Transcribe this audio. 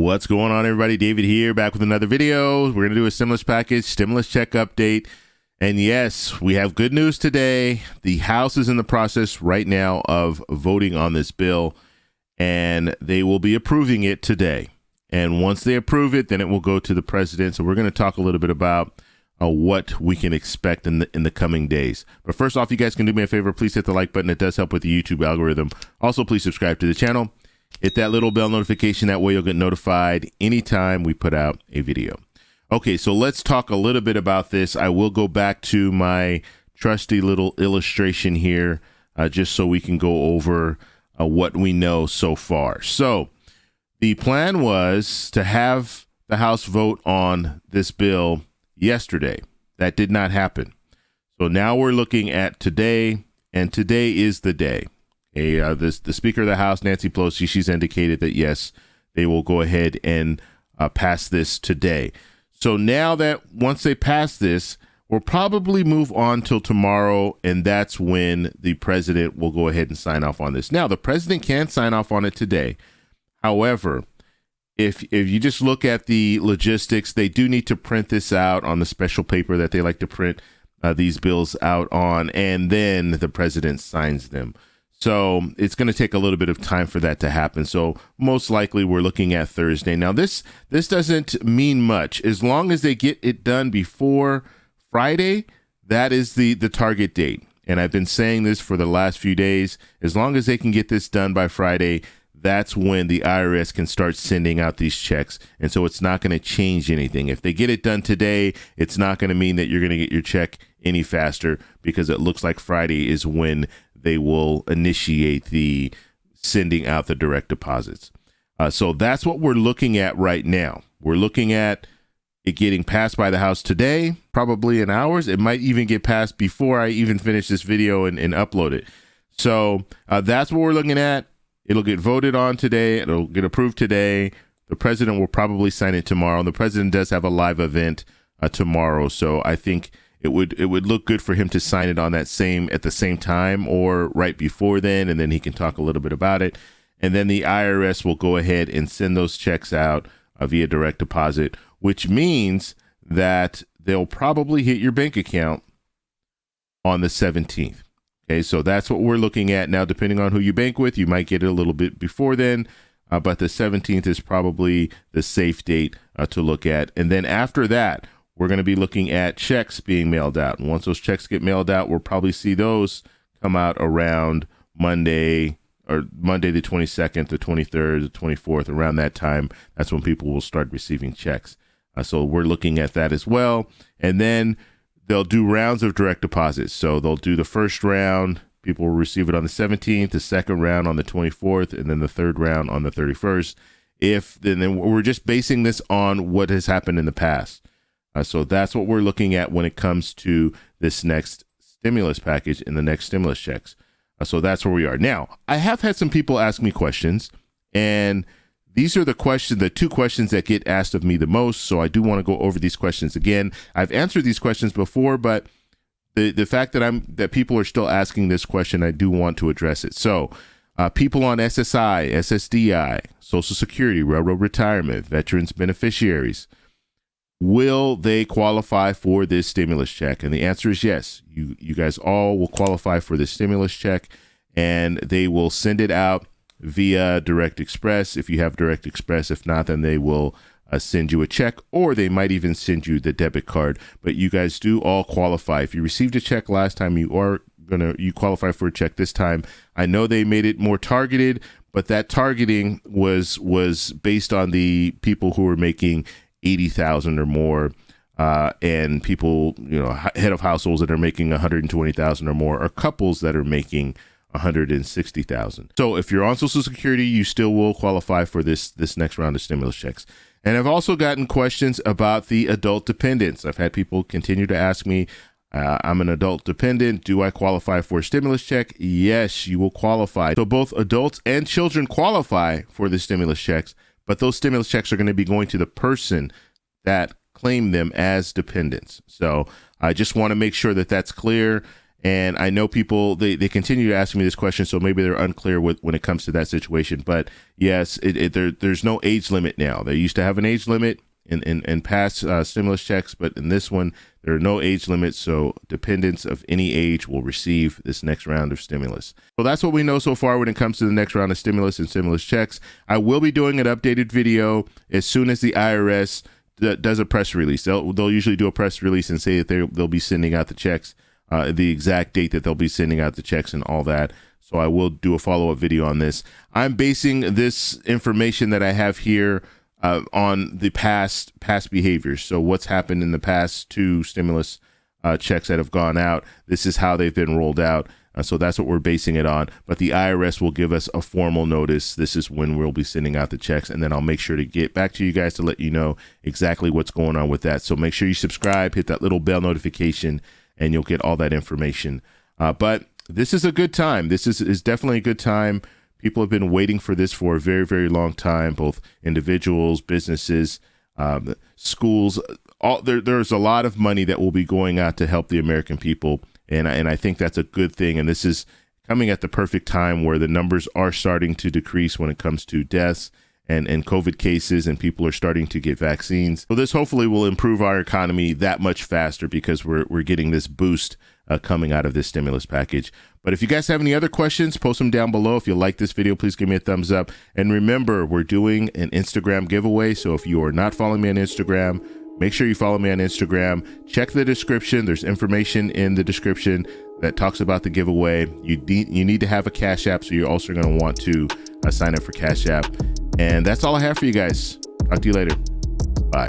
What's going on, everybody? David here, back with another video. We're going to do a stimulus package, stimulus check update. And yes, we have good news today. The House is in the process right now of voting on this bill, and they will be approving it today. And once they approve it, then it will go to the president. So we're going to talk a little bit about what we can expect in the coming days. But first off, you guys can do me a favor. Please hit the like button. It does help with the YouTube algorithm. Also, please subscribe to the channel. Hit that little bell notification. That way you'll get notified anytime we put out a video. Okay, so let's talk a little bit about this. I will go back to my trusty little illustration here just so we can go over what we know so far. So the plan was to have the House vote on this bill yesterday. That did not happen. So now we're looking at today, and today is the day. The Speaker of the House, Nancy Pelosi, she's indicated that, yes, they will go ahead and pass this today. So now that once they pass this, we'll probably move on till tomorrow, and that's when the president will go ahead and sign off on this. Now, the president can sign off on it today. However, if you just look at the logistics, they do need to print this out on the special paper that they like to print these bills out on, and then the president signs them. So it's going to take a little bit of time for that to happen. So most likely we're looking at Thursday. Now, this doesn't mean much. As long as they get it done before Friday, that is the target date. And I've been saying this for the last few days. As long as they can get this done by Friday, that's when the IRS can start sending out these checks. And so it's not going to change anything. If they get it done today, it's not going to mean that you're going to get your check any faster, because it looks like Friday is when they will initiate the sending out the direct deposits. So that's what we're looking at right now. We're looking at it getting passed by the House today, probably in hours. It might even get passed before I even finish this video and upload it. So that's what we're looking at. It'll get voted on today. It'll get approved today. The president will probably sign it tomorrow. And the president does have a live event tomorrow. So I think it would look good for him to sign it on at the same time or right before then, and then he can talk a little bit about it. And then the IRS will go ahead and send those checks out via direct deposit, which means that they'll probably hit your bank account on the 17th. Okay, so that's what we're looking at now. Depending on who you bank with, you might get it a little bit before then, but the 17th is probably the safe date to look at. And then after that, we're going to be looking at checks being mailed out. And once those checks get mailed out, we'll probably see those come out around Monday the 22nd, the 23rd, the 24th, around that time. That's when people will start receiving checks. So we're looking at that as well. And then they'll do rounds of direct deposits. So they'll do the first round. People will receive it on the 17th, the second round on the 24th, and then the third round on the 31st. Then we're just basing this on what has happened in the past. So that's what we're looking at when it comes to this next stimulus package and the next stimulus checks. So that's where we are. Now, I have had some people ask me questions, and these are the two questions that get asked of me the most. So I do want to go over these questions again. I've answered these questions before, but the fact that people are still asking this question, I do want to address it. So people on SSI, SSDI, Social Security, Railroad Retirement, Veterans Beneficiaries, will they qualify for this stimulus check? And the answer is yes. You guys all will qualify for this stimulus check, and they will send it out via Direct Express if you have Direct Express. If not, then they will send you a check, or they might even send you the debit card. But you guys do all qualify. If you received a check last time, you qualify for a check this time. I know they made it more targeted, but that targeting was based on the people who were making $80,000 or more, and people, head of households that are making $120,000 or more, or couples that are making $160,000. So if you're on Social Security, you still will qualify for this next round of stimulus checks. And I've also gotten questions about the adult dependents. I've had people continue to ask me, I'm an adult dependent. Do I qualify for a stimulus check? Yes, you will qualify. So both adults and children qualify for the stimulus checks, but those stimulus checks are going to be going to the person that claimed them as dependents. So I just want to make sure that that's clear. And I know people, they continue to ask me this question, so maybe they're unclear when it comes to that situation. But yes, there's no age limit now. They used to have an age limit in past stimulus checks, but in this one, there are no age limits. So dependents of any age will receive this next round of stimulus. So that's what we know so far when it comes to the next round of stimulus and stimulus checks. I will be doing an updated video as soon as the IRS does a press release. They'll usually do a press release and say that they'll be sending out the checks, the exact date that they'll be sending out the checks and all that. So I will do a follow-up video on this. I'm basing this information that I have here on the past behaviors. So what's happened in the past 2 stimulus checks that have gone out. This is how they've been rolled out. So that's what we're basing it on. But the IRS will give us a formal notice. This is when we'll be sending out the checks. And then I'll make sure to get back to you guys to let you know exactly what's going on with that. So make sure you subscribe, hit that little bell notification, and you'll get all that information. But this is a good time. This is definitely a good time. People have been waiting for this for a very, very long time, both individuals, businesses, schools. There's a lot of money that will be going out to help the American people. And I think that's a good thing. And this is coming at the perfect time where the numbers are starting to decrease when it comes to deaths and COVID cases, and people are starting to get vaccines. So this hopefully will improve our economy that much faster because we're getting this boost coming out of this stimulus package. But if you guys have any other questions, post them down below. If you like this video, please give me a thumbs up. And remember, we're doing an Instagram giveaway. So if you are not following me on Instagram, make sure you follow me on Instagram. Check the description. There's information in the description that talks about the giveaway. You need to have a Cash App, so you're also going to want to sign up for Cash App. And that's all I have for you guys. Talk to you later. Bye.